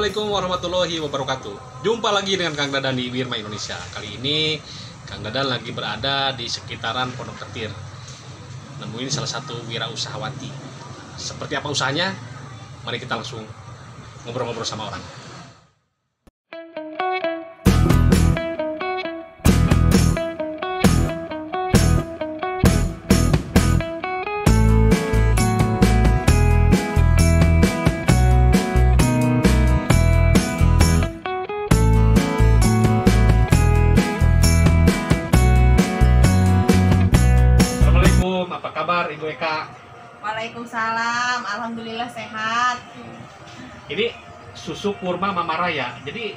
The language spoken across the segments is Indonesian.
Assalamualaikum warahmatullahi wabarakatuh. Jumpa lagi dengan Kang Dadan di Wirma Indonesia. Kali ini Kang Dadan lagi berada di sekitaran Pondok Ketir, nemuin salah satu wirausahawati. Seperti apa usahanya? Mari kita langsung ngobrol-ngobrol sama orang. Apa kabar Ibu Eka? Waalaikumsalam, alhamdulillah sehat. Ini susu kurma Mama Raya. Jadi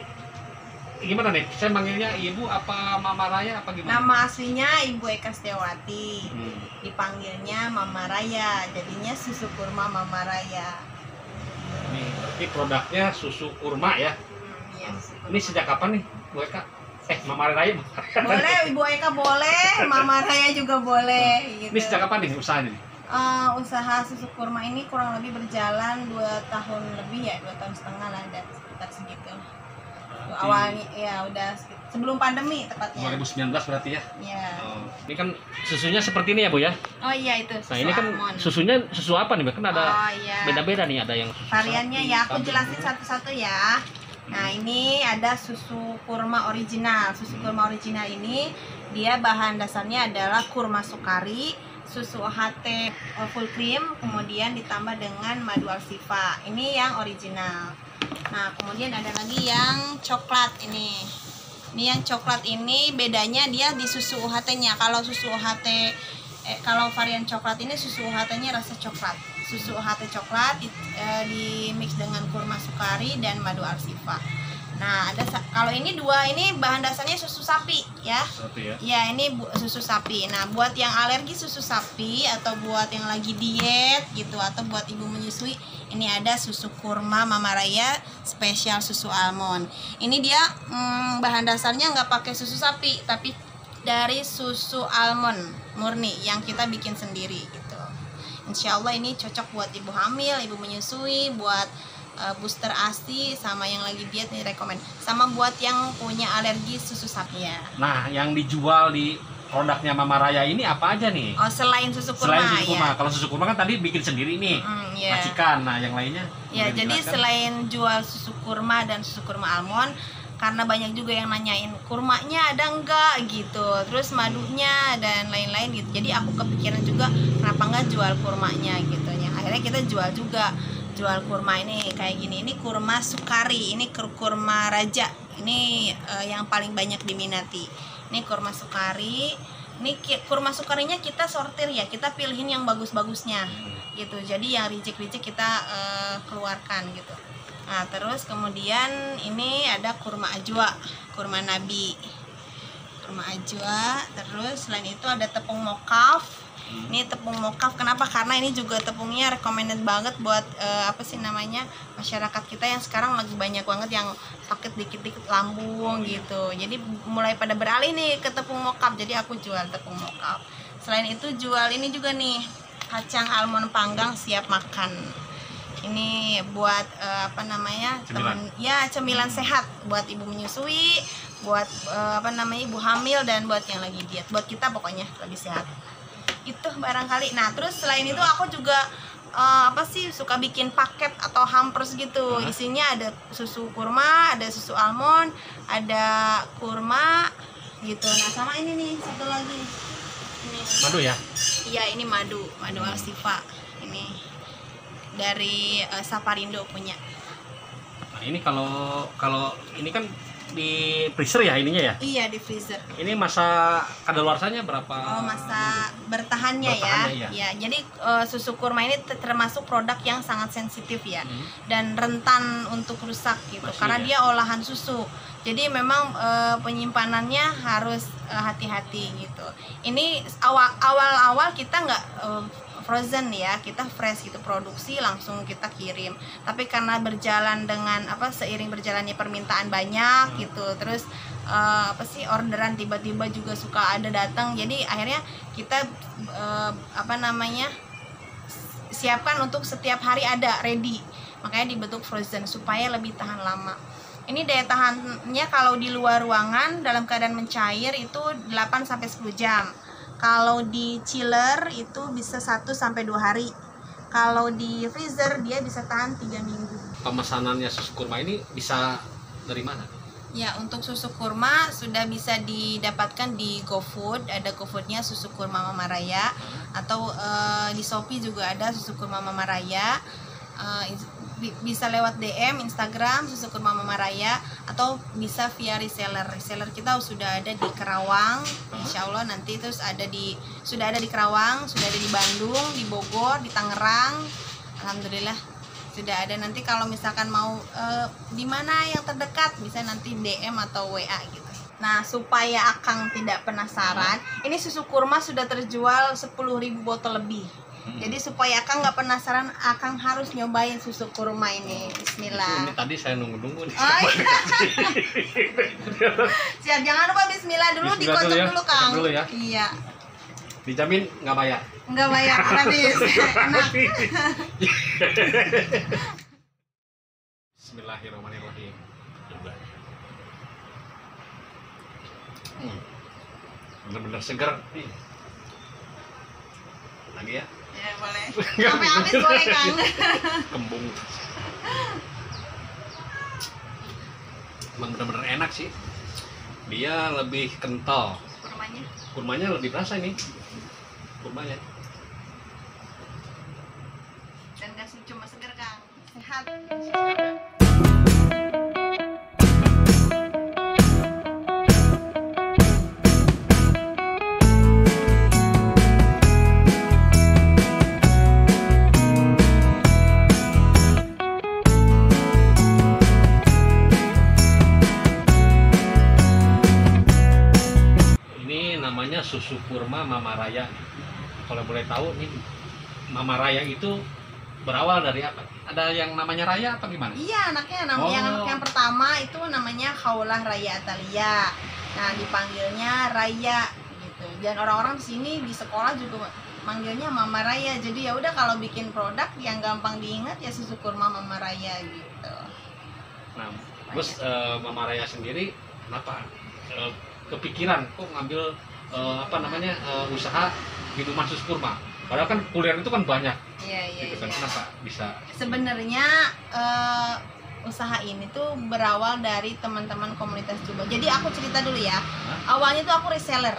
gimana nih? Saya manggilnya Ibu apa Mama Raya apa gimana? Nama aslinya Ibu Eka Setiawati. Dipanggilnya Mama Raya, jadinya susu kurma Mama Raya. Ini berarti produknya susu kurma ya? Iya, susu kurma. Ini sejak kapan nih Bu Eka? Mama Raya? Boleh, Ibu Eka boleh, Mama Raya juga boleh. Gitu. Ini sejak kapan nih usahanya? Usaha susu kurma ini kurang lebih berjalan 2 tahun lebih ya, 2 tahun setengah lah, dan sekitar segitu. Awalnya ya udah sebelum pandemi tepatnya. 2019 berarti ya? Iya. Ini kan susunya seperti ini ya Bu ya? Oh iya itu. Nah ini kan almond. susunya susu apa nih? Kan ada iya. beda-beda nih, ada yang susu Variannya sapi, ya aku kambing. jelasin satu-satu ya. Nah ini ada susu kurma original. Susu kurma original ini dia bahan dasarnya adalah kurma sukari, susu UHT full cream, kemudian ditambah dengan madu alsifa. Ini yang original. Nah kemudian ada lagi yang coklat ini. Ini yang coklat ini bedanya dia di susu UHT-nya. Kalau susu UHT kalau varian coklat ini susu UHT-nya rasa coklat. Susu UHT coklat di mix dengan kurma sukari dan madu alsifa. Nah, kalau ini dua ini bahan dasarnya susu sapi ya. Sapi ya. Ya, ini susu sapi. Nah, buat yang alergi susu sapi atau buat yang lagi diet gitu atau buat ibu menyusui, ini ada susu kurma Mama Raya spesial susu almond. Ini dia bahan dasarnya nggak pakai susu sapi, tapi dari susu almond murni yang kita bikin sendiri gitu. Insya Allah ini cocok buat ibu hamil, ibu menyusui, buat booster ASI, sama yang lagi diet nih rekomend. Sama buat yang punya alergi susu sapi ya. Nah, yang dijual di produknya Mama Raya ini apa aja nih? Oh, selain susu kurma, Selain susu kurma. ya. Kalau susu kurma kan tadi bikin sendiri nih, Ya. racikan. Nah, yang lainnya? Ya, boleh jadi dijelaskan? selain jual susu kurma dan susu kurma almond, karena banyak juga yang nanyain kurmanya ada enggak gitu, terus madunya dan lain-lain gitu. Jadi aku kepikiran juga kenapa enggak jual kurmanya gitu ya. Akhirnya kita jual kurma ini kayak gini. Ini kurma sukari, ini kurma raja. Ini yang paling banyak diminati. Ini kurma sukari. Ini kurma sukarinya kita sortir ya, kita pilihin yang bagus-bagusnya gitu. Jadi yang reject kita keluarkan gitu. Nah, terus kemudian ini ada kurma ajwa, kurma nabi, kurma ajwa. Terus selain itu ada tepung mokaf. Ini tepung mokaf, kenapa? Karena ini juga tepungnya recommended banget buat masyarakat kita yang sekarang lagi banyak banget yang sakit dikit-dikit lambung gitu. Jadi mulai pada beralih nih ke tepung mokaf. Jadi aku jual tepung mokaf. Selain itu jual ini juga nih, kacang almond panggang siap makan. Ini buat cemilan sehat buat ibu menyusui, buat ibu hamil dan buat yang lagi diet. Buat kita pokoknya lebih sehat. Itu barangkali. Nah, terus selain itu aku juga suka bikin paket atau hampers gitu. Isinya ada susu kurma, ada susu almond, ada kurma gitu. Nah, sama ini nih satu lagi. Ini. Madu ya? Iya, ini madu alsifa. Ini dari Saparindo punya. Nah, ini kalau ini kan di freezer ya ininya ya? Iya, di freezer. Ini masa kadaluarsanya berapa? Oh, masa bertahannya ya. Ya, jadi susu kurma ini termasuk produk yang sangat sensitif ya. Dan rentan untuk rusak gitu. Masih, karena ya? dia olahan susu. Jadi memang penyimpanannya harus hati-hati gitu. Ini awal-awal kita nggak frozen ya, kita fresh gitu, produksi langsung kita kirim. Tapi karena berjalan dengan seiring berjalannya permintaan banyak gitu, terus orderan tiba-tiba juga suka ada datang, jadi akhirnya kita siapkan untuk setiap hari ada ready. makanya dibentuk frozen supaya lebih tahan lama. Ini daya tahannya kalau di luar ruangan dalam keadaan mencair itu 8-10 jam. Kalau di chiller itu bisa 1-2 hari. Kalau di freezer dia bisa tahan 3 minggu. Pemesanannya susu kurma ini bisa dari mana? Ya, untuk susu kurma sudah bisa didapatkan di GoFood, ada GoFoodnya susu kurma Mama Raya, atau di Shopee juga ada susu kurma Mama Raya. Bisa lewat DM Instagram susu kurma Mama Raya, atau bisa via reseller. Reseller kita sudah ada di Kerawang, insya Allah nanti terus sudah ada di Kerawang, sudah ada di Bandung, di Bogor, di Tangerang, alhamdulillah sudah ada. Nanti kalau misalkan mau di mana yang terdekat bisa nanti DM atau WA gitu. Nah, supaya Akang tidak penasaran, ini susu kurma sudah terjual 10.000 botol lebih. Jadi supaya Akang nggak penasaran, Akang harus nyobain susu kurma ini. Bismillah. Ini tadi saya nunggu-nunggu nih. Oh, iya. Siap, jangan lupa bismillah dulu, Bismillah dikocok dulu ya, dulu Kang. dulu ya. Iya. Dijamin nggak bayar. Nggak bayar, habis. Enak. Bismillahirrahmanirrahim. Bener-bener segar nih. Lagi ya? Ya, boleh. Sampai habis boleh, Kang. Kembung. Emang bener-bener enak sih. Dia lebih kental. Kurmanya. Kurmanya lebih berasa ini. Kurmanya. Dan gak cuma segar, Kang. Sehat. Namanya susu kurma Mama Raya. Kalau boleh tahu nih, Mama Raya itu berawal dari apa? Ada yang namanya Raya apa gimana? Iya, anaknya yang pertama itu namanya Khaulah Raya Atalia. Nah, dipanggilnya Raya gitu. Dan orang-orang di sini di sekolah juga manggilnya Mama Raya. Jadi ya udah, kalau bikin produk yang gampang diingat ya susu kurma Mama Raya gitu. Nah, terus Mama Raya sendiri kenapa kepikiran kok ngambil usaha minuman susu kurma? Padahal kan kuliah itu kan banyak. Iya. Gitu kan, kenapa bisa? Sebenarnya usaha ini tuh berawal dari teman-teman komunitas Juba. Jadi aku cerita dulu ya. Awalnya tuh aku reseller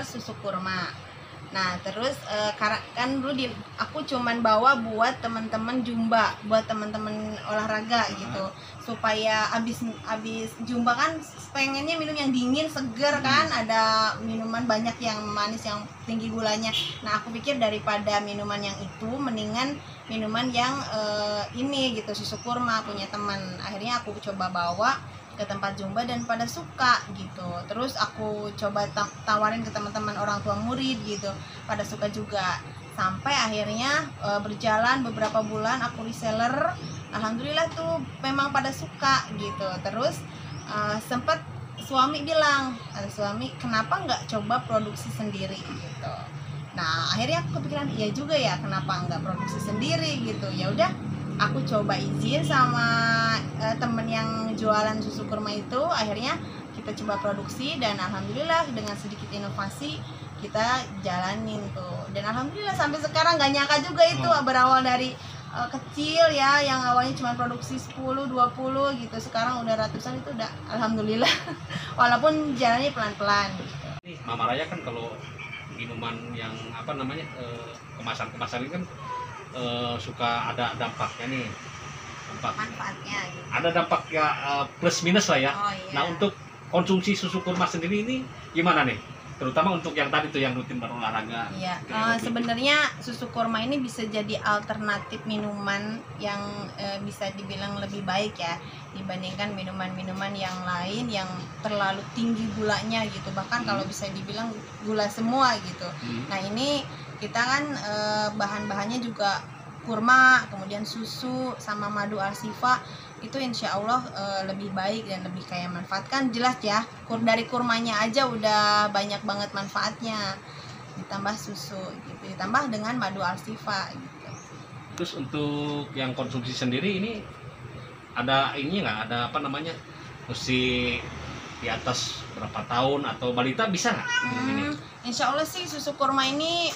susu kurma. Nah, terus kan dulu aku cuman bawa buat teman-teman Jumba, buat teman-teman olahraga gitu. Supaya abis Jumba kan pengennya minum yang dingin, seger kan, ada minuman banyak yang manis yang tinggi gulanya. Nah, aku pikir daripada minuman yang itu mendingan minuman yang ini gitu, susu kurma punya teman. Akhirnya aku coba bawa ke tempat Jumba dan pada suka gitu. Terus aku coba tawarin ke teman-teman orang tua murid gitu, pada suka juga. Sampai akhirnya berjalan beberapa bulan aku reseller, alhamdulillah tuh memang pada suka gitu. Terus sempet suami bilang, suami kenapa nggak coba produksi sendiri gitu. Nah, akhirnya aku kepikiran, iya juga ya, kenapa nggak produksi sendiri gitu. Ya udah, aku coba izin sama temen yang jualan susu kurma itu. Akhirnya kita coba produksi dan alhamdulillah dengan sedikit inovasi kita jalanin tuh. Dan alhamdulillah sampai sekarang nggak nyangka juga itu berawal dari kecil ya, yang awalnya cuma produksi 10-20 gitu, sekarang udah ratusan. Itu udah alhamdulillah. Walaupun jalannya pelan-pelan gitu. Mama Raya kan kalau minuman yang kemasan-kemasan ini kan suka ada dampaknya nih, Manfaatnya gitu. ada dampak ya, plus minus lah ya. Iya. Nah, untuk konsumsi susu kurma sendiri ini gimana nih, terutama untuk yang tadi tuh yang rutin berolahraga? Iya, sebenarnya susu kurma ini bisa jadi alternatif minuman yang bisa dibilang lebih baik ya dibandingkan minuman-minuman yang lain yang terlalu tinggi gulanya gitu, bahkan kalau bisa dibilang gula semua gitu. Nah, ini kita kan bahan-bahannya juga kurma, kemudian susu sama madu alsifa, itu insya Allah lebih baik dan lebih kaya manfaat. Kan jelas ya, dari kurmanya aja udah banyak banget manfaatnya, ditambah susu gitu, ditambah dengan madu alsifa gitu. Terus untuk yang konsumsi sendiri ini ada ini nggak, ada apa namanya, mesti di atas berapa tahun atau balita bisa nggak minum ini? Insya Allah sih susu kurma ini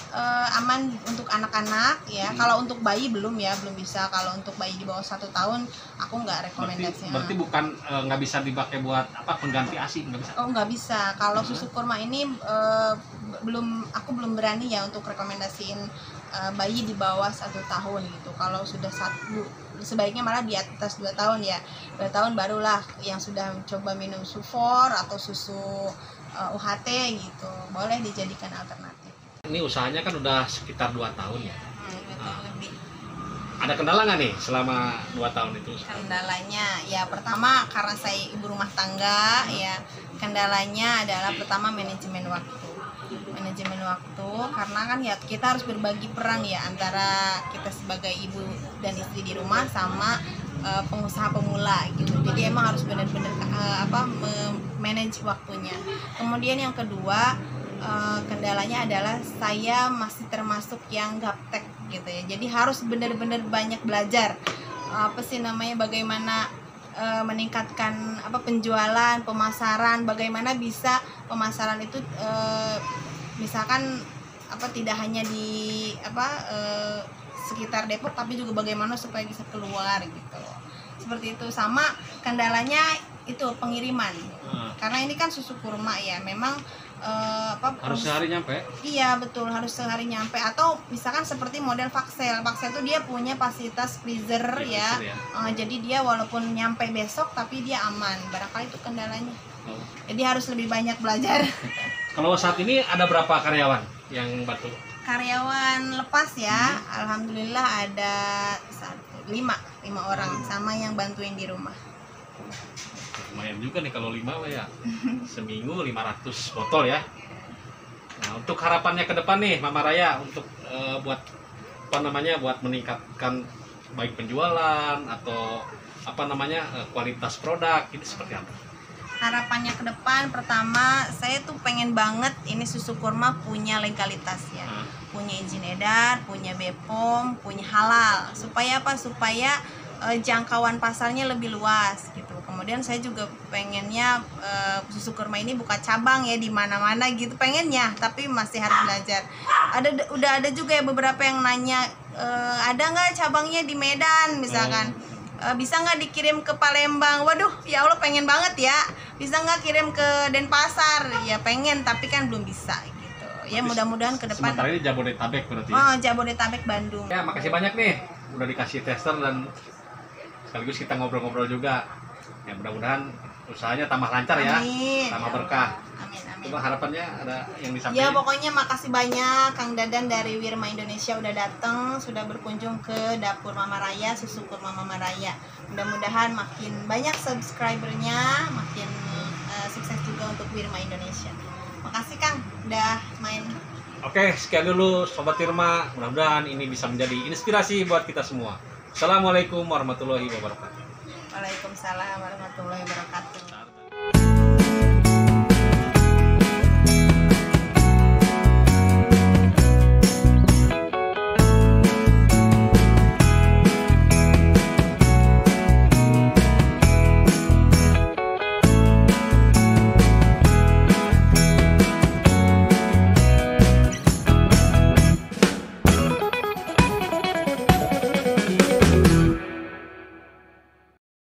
aman untuk anak-anak ya. Kalau untuk bayi belum ya, belum bisa. Kalau untuk bayi di bawah 1 tahun aku nggak rekomendasi. Berarti bukan nggak bisa dipakai buat apa, pengganti ASI, nggak bisa? Oh, nggak bisa. Kalau susu kurma ini aku belum berani ya untuk rekomendasiin bayi di bawah 1 tahun gitu. Kalau sudah sebaiknya malah di atas 2 tahun ya. 2 tahun barulah yang sudah mencoba minum sufor atau susu UHT gitu, boleh dijadikan alternatif. Ini usahanya kan udah sekitar 2 tahun ya. Lebih. Ada kendala nggak nih selama 2 tahun itu? Kendalanya ya pertama karena saya ibu rumah tangga ya, kendalanya adalah pertama manajemen waktu karena kan ya kita harus berbagi peran ya antara kita sebagai ibu dan istri di rumah sama pengusaha pemula gitu. Jadi emang harus benar-benar manage waktunya. Kemudian yang kedua, kendalanya adalah saya masih termasuk yang gaptek gitu ya. Jadi harus benar-benar banyak belajar bagaimana meningkatkan penjualan, pemasaran, bagaimana bisa pemasaran itu misalkan tidak hanya di sekitar Depok, tapi juga bagaimana supaya bisa keluar gitu. Seperti itu. Sama kendalanya itu pengiriman. Karena ini kan susu kurma ya, memang harus sehari nyampe? Iya betul, harus sehari nyampe. Atau misalkan seperti model Vaxel itu dia punya fasilitas freezer ya. Jadi dia walaupun nyampe besok tapi dia aman. Barangkali itu kendalanya. Jadi harus lebih banyak belajar. Kalau saat ini ada berapa karyawan yang bantu? Karyawan lepas ya, alhamdulillah ada 5 orang sama yang bantuin di rumah. Lumayan juga nih kalau 5 ya. Seminggu 500 botol ya. Nah, untuk harapannya ke depan nih Mama Raya untuk buat buat meningkatkan baik penjualan atau kualitas produk ini seperti apa? Harapannya ke depan, pertama saya tuh pengen banget ini susu kurma punya legalitas ya, punya izin edar, punya BPOM, punya halal. Supaya apa? Supaya jangkauan pasarnya lebih luas gitu. Kemudian saya juga pengennya susu kurma ini buka cabang ya di mana-mana gitu, pengennya, tapi masih harus belajar. Udah ada juga ya beberapa yang nanya, ada nggak cabangnya di Medan misalkan? Bisa nggak dikirim ke Palembang? Waduh, ya Allah pengen banget ya. Bisa nggak kirim ke Denpasar? Ya pengen, tapi kan belum bisa gitu. Ya mudah-mudahan ke depan. Sementara ini Jabodetabek berarti. Oh, Jabodetabek, Bandung. Ya, makasih banyak nih udah dikasih tester dan sekaligus kita ngobrol-ngobrol juga. Ya mudah-mudahan usahanya tambah lancar ya. Amin. Tambah berkah. Amin. Coba harapannya ada yang disampaikan? Ya pokoknya makasih banyak Kang Dadan dari Wirma Indonesia udah datang, sudah berkunjung ke dapur Mama Raya, susu kurma Mama Raya. Mudah-mudahan makin banyak subscribernya, makin sukses juga untuk Wirma Indonesia. Makasih Kang udah main. Oke, sekian dulu Sobat Wirma. Mudah-mudahan ini bisa menjadi inspirasi buat kita semua. Assalamualaikum warahmatullahi wabarakatuh. Waalaikumsalam warahmatullahi wabarakatuh.